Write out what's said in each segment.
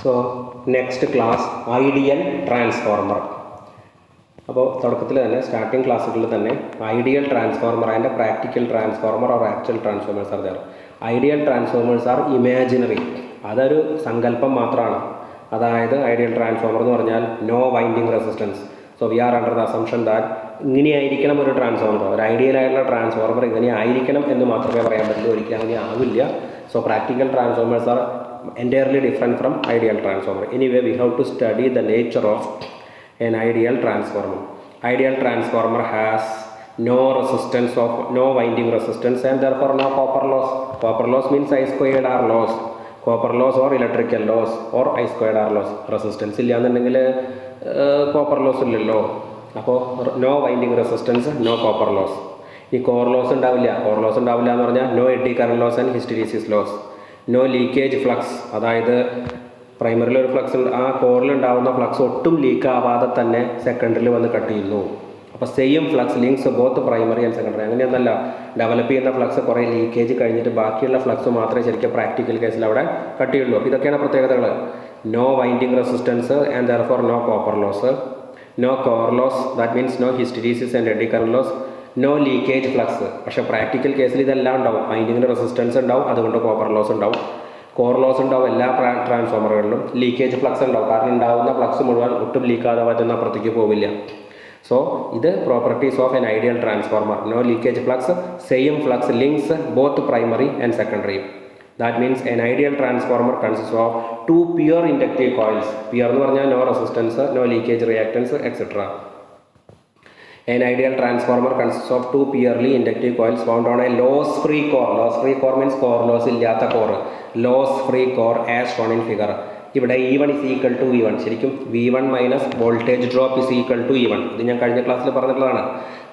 So next class ideal transformer. അപ്പോൾ തുടക്കത്തിൽ തന്നെ സ്റ്റാർട്ടിംഗ് ക്ലാസ്സുകളിൽ തന്നെ ideal transformer and practical transformer or actual transformers are there. Ideal transformers are imaginary, അതൊരു സങ്കല്പം മാത്രമാണ്. അതായത് ഐഡിയൽ ട്രാൻസ്ഫോർമർ എന്ന് പറഞ്ഞാൽ no winding resistance. So we are under the assumption that ഇങ്ങനെയായിരിക്കണം ഒരു ട്രാൻസ്ഫോർമർ, ഒരു ഐഡിയൽ ആയിട്ടുള്ള ട്രാൻസ്ഫോർമർ ഇങ്ങനെയായിരിക്കണം എന്ന് മാത്രമേ പറയാൻ പറ്റുള്ളൂ, ഒരിക്കലും അങ്ങനെ ആവില്ല. So practical transformers are entirely different from ideal transformer. Anyway, we have to study the nature of an ideal transformer. Ideal transformer has no resistance of no winding resistance and therefore no copper loss. Copper loss means I squared R loss. Copper loss or electrical loss or I squared R loss. Resistance ഇല്ല എന്നുണ്ടെങ്കിൽ copper loss ഇല്ലല്ലോ. അപ്പോൾ no winding resistance, no copper loss. ഈ core loss ഉണ്ടാവില്ല. Core loss ഉണ്ടാവില്ല എന്ന് പറഞ്ഞാൽ no eddy current loss and hysteresis loss. No leakage flux, അതായത് പ്രൈമറിയിൽ ഒരു ഫ്ലക്സ് ഉണ്ട്, ആ കോറിൽ ഉണ്ടാകുന്ന ഫ്ലക്സ് ഒട്ടും ലീക്ക് ആവാതെ തന്നെ സെക്കൻഡറിയിൽ വന്ന് കട്ട് ചെയ്യുന്നു. അപ്പോൾ same flux links both primary and secondary. അങ്ങനെയൊന്നല്ല, ഡെവലപ്പ് ചെയ്യുന്ന ഫ്ലക്സ് കുറേ ലീക്കേജ് കഴിഞ്ഞിട്ട് ബാക്കിയുള്ള ഫ്ലക്സ് മാത്രമേ ശരിക്കും പ്രാക്ടിക്കൽ കേസിൽ അവിടെ കട്ട് ചെയ്യുള്ളൂ. ഇതൊക്കെയാണ് പ്രത്യേകതകൾ. No winding resistance and therefore no copper loss, no core loss, that means no hysteresis and eddy current loss, no leakage flux. പക്ഷേ പ്രാക്ടിക്കൽ കേസിൽ ഇതെല്ലാം ഉണ്ടാവും. വൈൻഡിങ്ങിന് റെസിസ്റ്റൻസ് ഉണ്ടാവും, അതുകൊണ്ട് കോപ്പർ ലോസ് ഉണ്ടാവും. കോർ ലോസ് ഉണ്ടാവും എല്ലാ ട്രാൻസ്ഫോമറുകളിലും. ലീക്കേജ് ഫ്ലക്സ് ഉണ്ടാവും, കാരണം ഉണ്ടാവുന്ന ഫ്ലക്സ് മുഴുവൻ ഒട്ടും ലീക്കാതെ പറ്റുന്ന അപ്പുറത്തേക്ക് പോവില്ല. സോ ഇത് properties of an ideal transformer. No leakage flux, same flux links both primary and secondary. That means an ideal transformer consists of two pure inductive coils. Pure എന്ന് പറഞ്ഞാൽ no resistance, no leakage reactance, etc. An ideal transformer consists of two purely inductive coils found on a loss-free core. Loss-free core means core loss ഇല്ലാത്ത core. Loss-free core as shown in figure. ഇവിടെ E1 is equal to V1. ശരിക്കും V1 minus voltage drop is equal to E1. ഇത് ഞാൻ കഴിഞ്ഞ ക്ലാസ്സിൽ പറഞ്ഞിട്ടുള്ളതാണ്.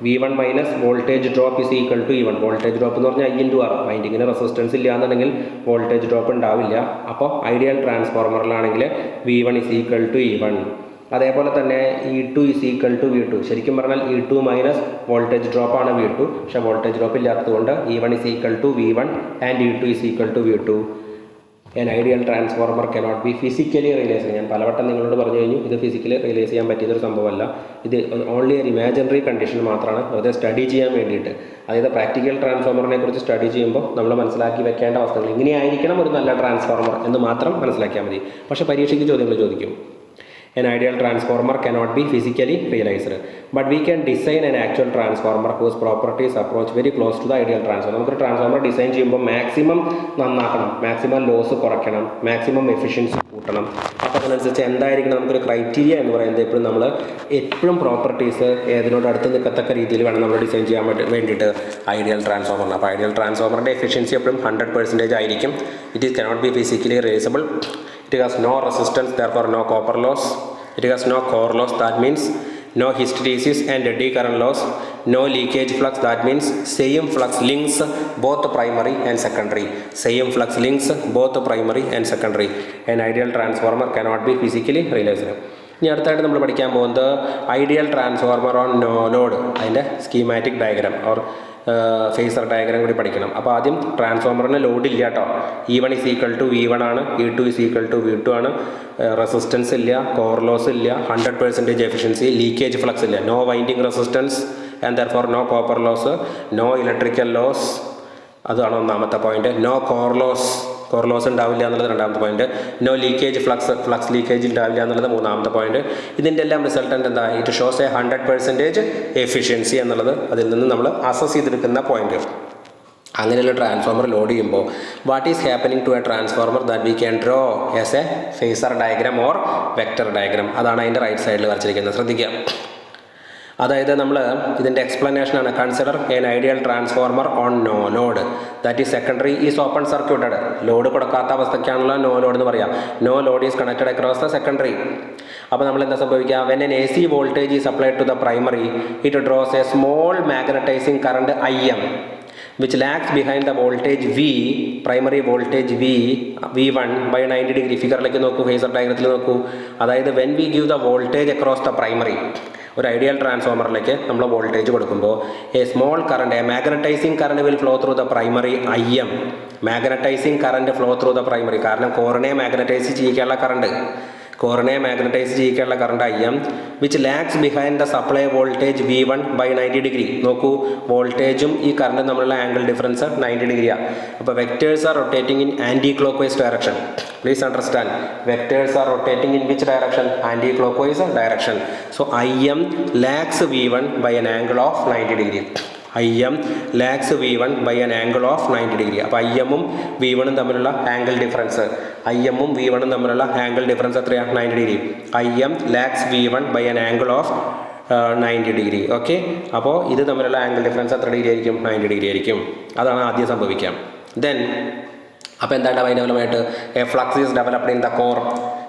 V1 minus voltage drop is equal to E1. Voltage drop എന്ന് പറഞ്ഞാൽ I into R. വൈൻഡിങ്ങിന് റെസിസ്റ്റൻസ് ഇല്ല എന്നുണ്ടെങ്കിൽ വോൾട്ടേജ് ഡ്രോപ്പ് ഉണ്ടാവില്ല. അപ്പോൾ ideal ട്രാൻസ്ഫോർമറിലാണെങ്കിൽ V1 is equal to E1. അതേപോലെ തന്നെ E2 is equal to V2. ശരിക്കും പറഞ്ഞാൽ E2 മൈനസ് വോൾട്ടേജ് ഡ്രോപ്പ് ആണ് V2. പക്ഷേ വോൾട്ടേജ് ഡ്രോപ്പ് ഇല്ലാത്തതുകൊണ്ട് E1 is equal to V1 and E2 is equal to V2. An ideal transformer cannot be physically realized. ഞാൻ പലവട്ടം നിങ്ങളോട് പറഞ്ഞു കഴിഞ്ഞു, ഇത് ഫിസിക്കലി റിയലൈസ് ചെയ്യാൻ പറ്റിയതൊരു സംഭവമല്ല. ഇത് ഓൺലി ഒരു ഇമാജിനറി കണ്ടീഷൻ മാത്രമാണ്, വെറുതെ സ്റ്റഡി ചെയ്യാൻ വേണ്ടിയിട്ട്. അതായത് പ്രാക്ടിക്കൽ ട്രാൻസ്ഫോമറിനെ കുറിച്ച് സ്റ്റഡി ചെയ്യുമ്പോൾ നമ്മൾ മനസ്സിലാക്കി വെക്കേണ്ട അവസ്ഥകൾ ഇങ്ങനെയായിരിക്കണം ഒരു നല്ല ട്രാൻസ്ഫോർമർ എന്ന് മാത്രം മനസ്സിലാക്കിയാൽ മതി. പക്ഷേ പരീക്ഷയ്ക്ക് ചോദ്യങ്ങൾ ചോദിക്കും. An ideal transformer cannot be physically realized, but we can design an actual transformer whose properties approach very close to the ideal transformer. നമുക്കൊരു ട്രാൻസ്ഫോമർ ഡിസൈൻ ചെയ്യുമ്പോൾ മാക്സിമം നന്നാക്കണം, മാക്സിമം ലോസ് കുറയ്ക്കണം, മാക്സിമം എഫിഷ്യൻസി കൂട്ടണം. അപ്പോൾ അതിനനുസരിച്ച് എന്തായിരിക്കണം നമുക്കൊരു ക്രൈറ്റീരിയ എന്ന് പറയുന്നത്, എപ്പോഴും നമ്മൾ എപ്പോഴും പ്രോപ്പർട്ടീസ് ഏതിനോട് അടുത്ത് നിൽക്കത്തക്ക രീതിയിൽ വേണം നമ്മൾ ഡിസൈൻ ചെയ്യാൻ വേണ്ടിയിട്ട് ഐഡിയൽ ട്രാൻസ്ഫോമറിന്. അപ്പോൾ ഐഡിയൽ ട്രാൻസ്ഫോമറിൻ്റെ എഫിഷ്യൻസി എപ്പോഴും 100% ആയിരിക്കും. It is cannot be physically realizable. It has no resistance, therefore no copper loss. It has no core loss, that means no hysteresis and eddy current loss. No leakage flux, that means same flux links both primary and secondary. Same flux links both primary and secondary. An ideal transformer cannot be physically realized. ഇനി അടുത്തായിട്ട് നമ്മൾ പഠിക്കാൻ പോകുന്നത് ideal transformer on no load. അതിൻ്റെ schematic diagram or phasor diagram കൂടി പഠിക്കണം. അപ്പോൾ ആദ്യം ട്രാൻസ്ഫോമറിന് ലോഡ് ഇല്ല കേട്ടോ. E1 is equal to V1 ആണ്, E2 is equal to V2 ആണ്. റെസിസ്റ്റൻസ് ഇല്ല, കോർ ലോസ് ഇല്ല, 100% എഫിഷ്യൻസി, ലീക്കേജ് ഫ്ലക്സ് ഇല്ല, no winding resistance and therefore no copper loss, no electrical loss, അതാണ് ഒന്നാമത്തെ പോയിന്റ്. നോ കോർ ലോസ് ഉണ്ടാവില്ല എന്നുള്ളത് രണ്ടാമത്തെ point. No leakage flux leakage ഉണ്ടാവില്ല എന്നുള്ളത് മൂന്നാമത്തെ പോയിന്റ്. ഇതിൻ്റെ എല്ലാം റിസൾട്ടൻ്റ് എന്താ? ഇറ്റ് ഷോസ് 100% എഫിഷ്യൻസി എന്നുള്ളത് അതിൽ നിന്ന് നമ്മൾ അസസ് ചെയ്തെടുക്കുന്ന പോയിന്റ്. അങ്ങനെയുള്ള ട്രാൻസ്ഫോമർ ലോഡ് ചെയ്യുമ്പോൾ what is happening to a transformer that we can draw as a phasor diagram or vector diagram. അതാണ് അതിൻ്റെ റൈറ്റ് സൈഡിൽ വരച്ചിരിക്കുന്നത്, ശ്രദ്ധിക്കുക. അതായത് നമ്മൾ ഇതിൻ്റെ എക്സ്പ്ലനേഷനാണ്. Consider an ideal transformer on no load, that is secondary is open circuited. Load കൊടുക്കാത്ത അവസ്ഥയ്ക്കാണല്ലോ നോ ലോഡ് എന്ന് പറയാം. No load is connected across the secondary. അപ്പോൾ നമ്മൾ എന്താ സംഭവിക്കുക? When an AC voltage is applied to the primary, it draws a small magnetising current IM which lags behind the voltage V, primary voltage V1 by 90 degree. ഫിഗറിലേക്ക് നോക്കൂ, phasor ഡയഗ്രത്തിൽ നോക്കൂ. അതായത് when we give the voltage across the primary, ഒരു ideal ട്രാൻസ്ഫോമറിലേക്ക് നമ്മൾ voltage കൊടുക്കുമ്പോൾ a small current, a magnetising current will flow through the primary IM. Magnetising current flow through the primary, കാരണം കോറിനെ magnetise ചെയ്യിക്കാനുള്ള കറണ്ട്, കോറിനെ മാഗ്നറ്റൈസ് ചെയ്യിക്കാനുള്ള current IM, which lags behind the supply voltage V1 by 90 degree. നോക്കൂ, വോൾട്ടേജും ഈ കറണ്ടും തമ്മിലുള്ള ആംഗിൾ ഡിഫറൻസ് 90 ഡിഗ്രിയാണ്. അപ്പോൾ vectors are rotating in anticlockwise direction. Please understand, vectors are rotating in which direction? Anti-clockwise direction. So IM lags V1 by an angle of 90 degree. IM lags V1 by an angle of 90 degree. അപ്പോൾ IM-ഉം V1-ഉം തമ്മിലുള്ള angle difference, IM-ഉം V1-ഉം തമ്മിലുള്ള angle difference എത്രയാണ്? 90 degree. IM lags V1 by an angle of 90 degree. Okay, അപ്പോൾ ഇത് തമ്മിലുള്ള angle difference എത്ര degree ആയിരിക്കും? 90 degree ആയിരിക്കും. അതാണ് ആദ്യം സംഭവിക്കാം. ദെൻ അപ്പോൾ എന്താണ് അതിൻ്റെ ഫലമായിട്ട് A flux is developed in the core.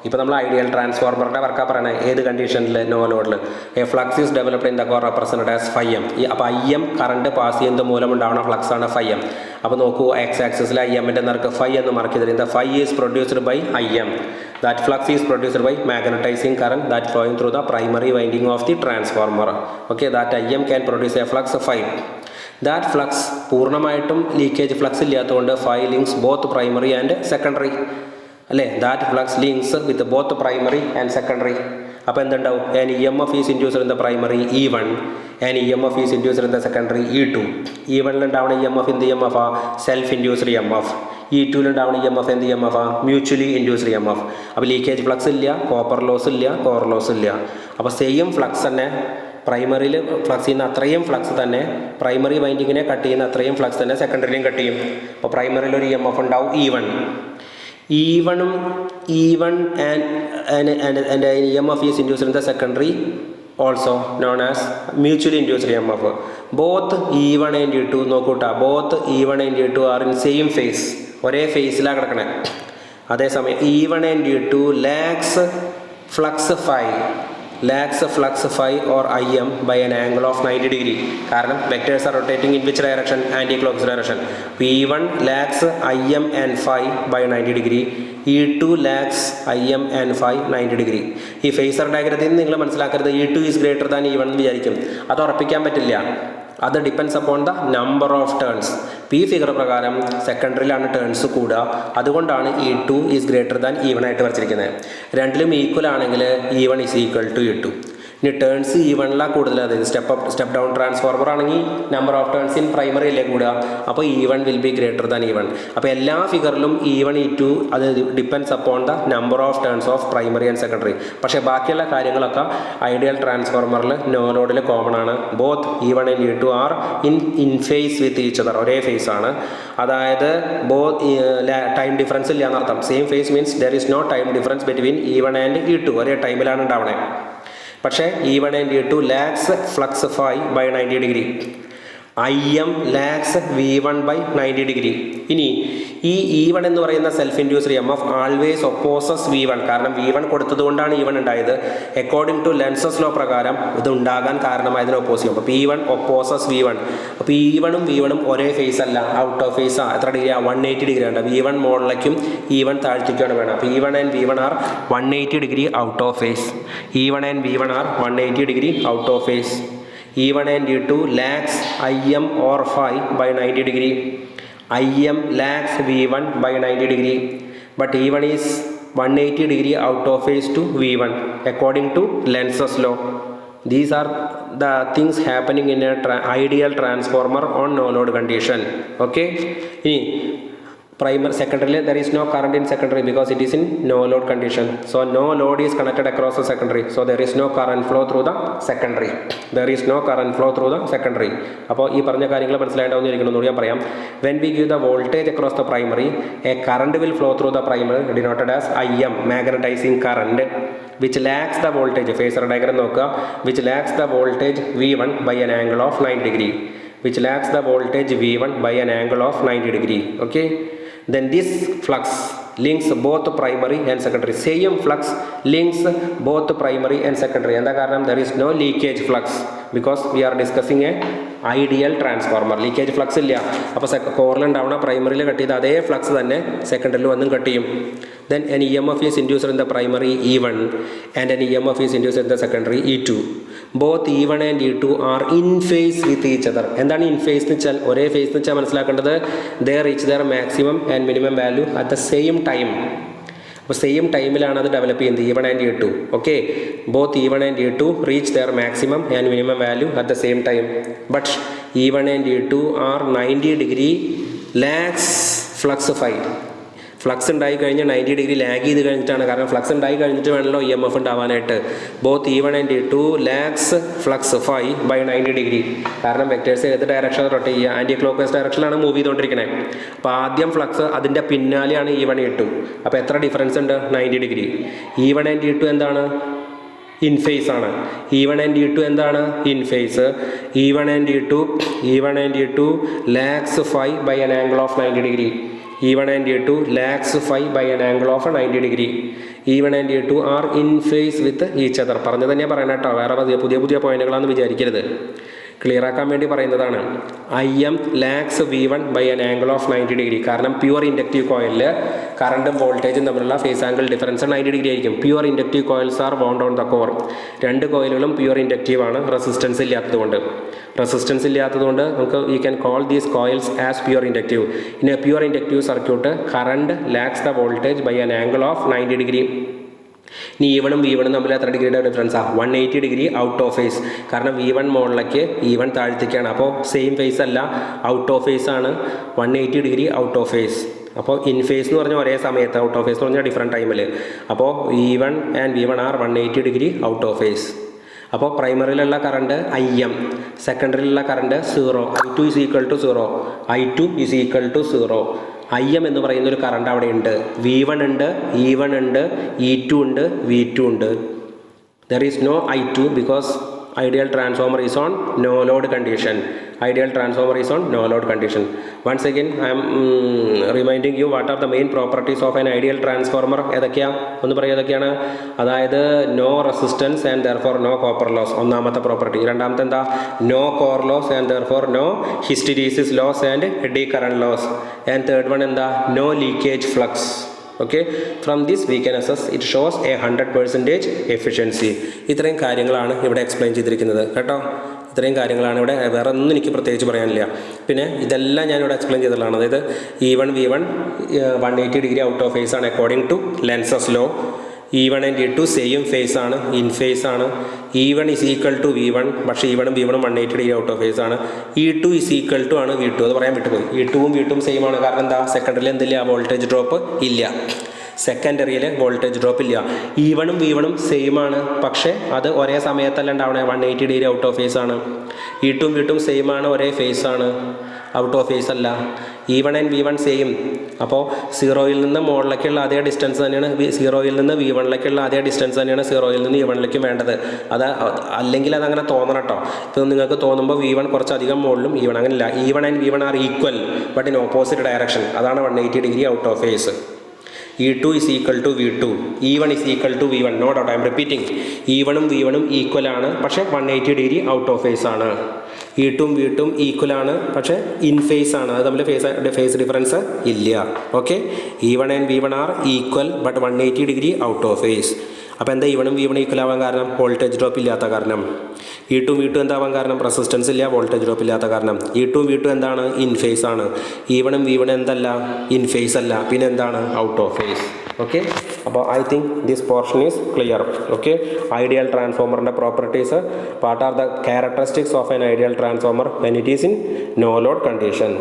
ഇപ്പോൾ നമ്മൾ ഐഡിയൽ ട്രാൻസ്ഫോർമറിൻ്റെ വർക്കാണ് പറയണത്. ഏത് കണ്ടീഷനിൽ? നോ ലോഡിൽ. A flux is developed in the core represented as φm. അപ്പോൾ IM കറണ്ട് പാസ് ചെയ്യുന്നത് മൂലം ഉണ്ടാവുന്ന ഫ്ലക്സ് ആണ് φm. അപ്പോൾ നോക്കൂ, എക്സ് ആക്സിസിൽ IM-ൻ്റെ നിരക്ക് φ എന്ന് മാർക്ക് ചെയ്തിട്ടുണ്ട്. φ is produced by IM. That flux is produced by magnetising current that flowing through the primary winding of the transformer. Okay, that IM can produce a flux φ. That flux പൂർണ്ണമായിട്ടും leakage flux ഇല്ലാത്തതുകൊണ്ട് φ links both primary and secondary, അല്ലേ? That flux links with both primary and secondary. അപ്പോൾ എന്തുണ്ടാവും? An EMF is induced in the primary E1, an EMF is induced in the secondary E2. E1-ലുണ്ടാവുന്ന EMF എന്ത് EMF? Self induced EMF. E2-ലുണ്ടാവുന്ന EMF എന്ത് EMF? Mutually induced EMF. അപ്പോൾ leakage flux ഇല്ല, copper loss ഇല്ല, core loss ഇല്ല. അപ്പോൾ same flux തന്നെ പ്രൈമറിയിൽ flux ചെയ്യുന്ന അത്രയും ഫ്ലക്സ് തന്നെ, പ്രൈമറി വൈൻഡിങ്ങിനെ കട്ട് ചെയ്യുന്ന അത്രയും ഫ്ലക്സ് തന്നെ സെക്കൻഡറിയിലും കട്ട് ചെയ്യും. അപ്പോൾ പ്രൈമറിയിൽ ഒരു EMF ഉണ്ടാവും E1. E1 and EMF is induced in the secondary, also known as mutually induced EMF. Both E1 and E2 നോക്കൂട്ടാ, both E1 and E2 are in same phase. ഒരേ ഫേസിലാണ് കിടക്കണേ. അതേസമയം E1 and E2 lags flux phi or IM by an angle of 90 degree. കാരണം vectors are rotating in which direction? Anti-clockwise direction. E1 lags IM and phi by 90 degree. E2 lags IM and phi 90 degree. ഈ phasor ഡയഗ്രത്തിൽ നിന്ന് നിങ്ങൾ മനസ്സിലാക്കരുത് E2 is greater than E1 എന്ന് വിചാരിക്കും. അത് ഉറപ്പിക്കാൻ പറ്റില്ല. അത് depends upon the number of turns. ഈ ഫിഗർ പ്രകാരം സെക്കൻഡറിയിലാണ് ടേൺസ് കൂടുക, അതുകൊണ്ടാണ് E2 is greater than E1 ആയിട്ട് വരച്ചിരിക്കുന്നത്. രണ്ടിലും ഈക്വൽ ആണെങ്കിൽ E1 is equal to E2. ഇനി ടേൺസ് E1-ലാണ് കൂടുതൽ, അതായത് സ്റ്റെപ്പ് ഡൗൺ ട്രാൻസ്ഫോർമർ ആണെങ്കിൽ number of turns in primary അല്ലേ കൂടുക, അപ്പോൾ E1 will be greater than E1. അപ്പോൾ എല്ലാ ഫിഗറിലും E1 E2 അത് depends upon the number of turns of primary and secondary. പക്ഷേ ബാക്കിയുള്ള കാര്യങ്ങളൊക്കെ ഐഡിയൽ ട്രാൻസ്ഫോർമറിൽ നോ ലോഡിൽ കോമൺ ആണ്. Both E1 and E2 are in phase with each other. ഒരേ ഫേസ് ആണ്, അതായത് ടൈം ഡിഫറൻസ് ഇല്ല എന്നർത്ഥം. Same phase means there is no time difference between E1 and E2. ഒരേ ടൈമിലാണ് ഉണ്ടാവണേ. പക്ഷേ E1 and E2 lags flux phi by 90 degree. IM lags V1 by 90 degree. ഇനി ഈ E1 എന്ന് പറയുന്ന self induced EMF always opposes V1. കാരണം V1 കൊടുത്തതുകൊണ്ടാണ് E1 ഉണ്ടായത്. According to Lenz's law പ്രകാരം ഇത് ഉണ്ടാകാൻ കാരണമായതിന് ഓപ്പോസ് ചെയ്യും. അപ്പോൾ P1 ഒപ്പോസസ് V1. അപ്പോൾ E1-ഉം V1-ഉം ഒരേ ഫേസ് അല്ല, ഔട്ട് ഓഫ് ഫേസ്. എത്ര ഡിഗ്രിയാണ്? 180 ഡിഗ്രി ഉണ്ട്. V1 മുകളിലേക്കും E1 താഴ്ത്തിക്കാണ് വേണം. അപ്പോൾ E1 and V1 are 180 degree out of phase. E1 and V1 are 180 degree out of phase. E1 and E2 lags IM or phi by 90 degree. IM lags V1 by 90 degree. But E1 is 180 degree out of phase to V1 according to Lenz's law. These are the things happening in a ideal transformer on no load condition. Okay. Primary, secondary, there is no current in secondary because it is in no load condition. So no load is connected across the secondary. So there is no current flow through the secondary. There is no current flow through the secondary. അപ്പോൾ ഈ പറഞ്ഞ കാര്യങ്ങൾ മനസ്സിലായിട്ടാവുന്നിരിക്കണമെന്ന് ഞാൻ പറയാം. When we give the voltage across the primary, a current will flow through the primary denoted as IM, magnetizing current, which lags the voltage. Phasor diagram നോക്കുക. Which lags the voltage V1 by an angle of 90 degree. Which lags the voltage V1 by an angle of 90 degree. Okay. Then this flux links both primary and secondary. Same flux links both primary and secondary. എന്താ കാരണം? There is no leakage flux. Because we R discussing A ideal transformer. Leakage flux ഇല്ല. അപ്പോൾ കോറിലുണ്ടാവുന്ന പ്രൈമറിയിൽ cut ചെയ്ത് അതേ flux തന്നെ സെക്കൻഡറിൽ വന്നും cut ചെയ്യും. Then an EMF is induced in the primary E1 and an EMF is induced in the secondary E2. Both E1 and E2 are in phase with each other. എന്താണ് in face എന്ന് വെച്ചാൽ? ഒരേ face എന്ന് വെച്ചാൽ മനസ്സിലാക്കേണ്ടത് they reach their maximum and minimum value at the same time. അപ്പോൾ same ടൈമിലാണ് അത് ഡെവലപ്പ് ചെയ്യുന്നത് E1 and E2. Okay, both E1 and E2 reach their maximum and minimum value at the same time. But E1 and E2 are 90 degree lags flux phi. Flux ഉണ്ടായി കഴിഞ്ഞാൽ 90 degree lag ചെയ്ത് കഴിഞ്ഞിട്ടാണ്. കാരണം flux ഉണ്ടായി കഴിഞ്ഞിട്ട് വേണമല്ലോ EMF ഉണ്ടാവാനായിട്ട്. Both E1 and E2 lags flux phi by 90 degree. കാരണം വെക്ടേഴ്സ് ഏത് ഡയറക്ഷൻ റൊട്ടേറ്റ് ചെയ്യുക? ആൻറ്റി ക്ലോക്ക് വൈസ് ഡയറക്ഷനിലാണ് മൂവ് ചെയ്തുകൊണ്ടിരിക്കുന്നത്. അപ്പോൾ ആദ്യം ഫ്ലക്സ് അതിൻ്റെ പിന്നാലെയാണ് E1 E2. അപ്പോൾ എത്ര ഡിഫറൻസ് ഉണ്ട്? 90 ഡിഗ്രി. E1 and E2 എന്താണ്? ഇൻ ഫേസ് ആണ്. E1 and E2 എന്താണ്? In phase. E1 and E2 lags phi by an angle of 90 degree. E1 and E2 lags phi by an angle of 90 degree. E1 and E2 are in phase with each other. പറഞ്ഞു തന്നെ പറയണം കേട്ടോ, വേറെ പുതിയ പോയിന്റുകളാണെന്ന് വിചാരിക്കരുത്. Clear ആക്കാൻ വേണ്ടി പറയുന്നതാണ്. IM lags V1 by an angle of 90 degree. കാരണം പ്യുവർ ഇൻഡക്റ്റീവ് കോയിലിൽ കറണ്ടും വോൾട്ടേജും തമ്മിലുള്ള ഫേസ് ആംഗിൾ ഡിഫറൻസ് 90 ഡിഗ്രി ആയിരിക്കും. Pure inductive coils are bound on the core. രണ്ട് കോയിലുകളും പ്യുവർ ഇൻഡക്റ്റീവ് ആണ്, റെസിസ്റ്റൻസ് ഇല്ലാത്തതുകൊണ്ട് നമുക്ക് you can call these coils as pure inductive. In a pure inductive circuit current lags the voltage by an angle of 90 degree. ഇനി E1 ഉം V1 ഉം തമ്മിൽ എത്ര ഡിഗ്രിയുടെ ഡിഫറൻസാണ്? 180 ഡിഗ്രി ഔട്ട് ഓഫ് ഫേസ്. കാരണം V1 മുകളിലേക്ക് E1 താഴ്ത്തിക്കാണ്. അപ്പോൾ സെയിം ഫേസ് അല്ല, ഔട്ട് ഓഫ് ഫേസ് ആണ്. 180 ഡിഗ്രി ഔട്ട് ഓഫ് ഫേസ്. അപ്പോൾ ഇൻ ഫേസ് എന്ന് പറഞ്ഞാൽ ഒരേ സമയത്ത്, ഔട്ട് ഓഫ് ഫേസ് എന്ന് പറഞ്ഞാൽ ഡിഫറെൻറ്റ് ടൈമിൽ. അപ്പോൾ E1 and V1 are 180 degree out of phase. അപ്പോൾ പ്രൈമറിയിലുള്ള കറണ്ട് IM, സെക്കൻഡറിയിലുള്ള current 0. I2 is equal to 0. IM എന്ന് പറയുന്ന ഒരു കറണ്ട് അവിടെ ഉണ്ട്. V1 ഉണ്ട്, E1 ഉണ്ട്, E2 ഉണ്ട്, V2 ഉണ്ട്. There is no I2 because ideal transformer is on no load condition. Once again I am reminding you what are the main properties of an ideal transformer. ഒന്ന് പറയുക ഏതൊക്കെയാണ്? അതായത് no resistance and therefore no copper loss, ഒന്നാമത്തെ property. രണ്ടാമത്തെ എന്താ? No core loss and therefore no hysteresis loss and eddy current loss. And third one എന്താ? No leakage flux. Okay, from this we can assess it shows a 100% efficiency. ഇത്രയും കാര്യങ്ങളാണ് ഇവിടെ explain ചെയ്തിരിക്കുന്നത് കേട്ടോ. ഇത്രയും കാര്യങ്ങളാണ് ഇവിടെ, വേറെ ഒന്നും എനിക്ക് പ്രത്യേകിച്ച് പറയാനില്ല. പിന്നെ ഇതെല്ലാം ഞാനിവിടെ എക്സ്പ്ലെയിൻ ചെയ്തിട്ടുള്ളതാണ്. അതായത് E1 V1 180 degree out of phase ആണ് according to Lenz's law. E1 and E2 same phase ആണ്, ഇൻ ഫേസ് ആണ്. E1 is equal to V1, പക്ഷേ E1 ഉം V1 ഉം 180 ഡിഗ്രി ഔട്ട് ഓഫ് ഫേസ് ആണ്. E2 is equal to ആണ് V2, അത് പറയാൻ വിട്ടുപോയി. E2 ഉം V2 ഉം സെയിം ആണ്. കാരണം എന്താ? സെക്കൻഡറിയിൽ എന്തില്ല? വോൾട്ടേജ് ഡ്രോപ്പ് ഇല്ല. സെക്കൻഡറിയിൽ വോൾട്ടേജ് ഡ്രോപ്പ് ഇല്ല. E1 ഉം V1 ഉം സെയിം ആണ്, പക്ഷേ അത് ഒരേ സമയത്തല്ല ഉണ്ടാവണേ, 180 ഡിഗ്രി ഔട്ട് ഓഫ് ഫേസ് ആണ്. E2 ഉം V2 ഉം സെയിം ആണ്, ഒരേ ഫേസ് ആണ്, ഔട്ട് ഓഫ് ഫേസ് അല്ല. E1 and V1 same. അപ്പോൾ 0യിൽ നിന്ന് മുകളിലേക്കുള്ള അതേ ഡിസ്റ്റൻസ് തന്നെയാണ്, 0യിൽ നിന്ന് V1ലേക്കുള്ള അതേ ഡിസ്റ്റൻസ് തന്നെയാണ് 0യിൽ നിന്ന് E1ലേക്കും വേണ്ടത്. അത് അല്ലെങ്കിൽ അതങ്ങനെ തോന്നണം കേട്ടോ. ഇപ്പോൾ നിങ്ങൾക്ക് തോന്നുമ്പോൾ V1 കുറച്ചധികം മുകളിലും E1 അങ്ങനെയില്ല. E1 and V1 are equal but in opposite direction. അതാണ് 180 degree out of phase. E2 is equal to V2, E1 is equal to V1. No doubt, I am repeating. E1 ഉം V1 ഉം equal ആണ്, പക്ഷേ 180 degree out of phase ആണ്. E2 ഉം V2 ഉം equal ആണ്, പക്ഷേ ഇൻ ഫേസ് ആണ്. അത് തമ്മിൽ ഫേസ് ഡിഫറൻസ് ഇല്ല. Okay, E1 and V1 are equal but 180 degree out of phase. അപ്പോൾ എന്താ E1 ഉം V1 ഈക്വൽ ആവാൻ കാരണം? വോൾട്ടേജ് ഡ്രോപ്പ് ഇല്ലാത്ത കാരണം. E2 ഉം V2 എന്താവാൻ കാരണം? റെസിസ്റ്റൻസ് ഇല്ല, വോൾട്ടേജ് ഡ്രോപ്പ് ഇല്ലാത്ത കാരണം. E2 ഉം V2 എന്താണ്? ഇൻ ഫേസ് ആണ്. E1 ഉം V1 എന്തല്ല? ഇൻ ഫേസ് അല്ല, പിന്നെ എന്താണ്? Out of phase. ഓക്കെ, അപ്പോൾ I think this portion is clear. Okay, ideal ട്രാൻസ്ഫോമറിൻ്റെ properties, what are the characteristics of an ideal transformer when it is in no load condition.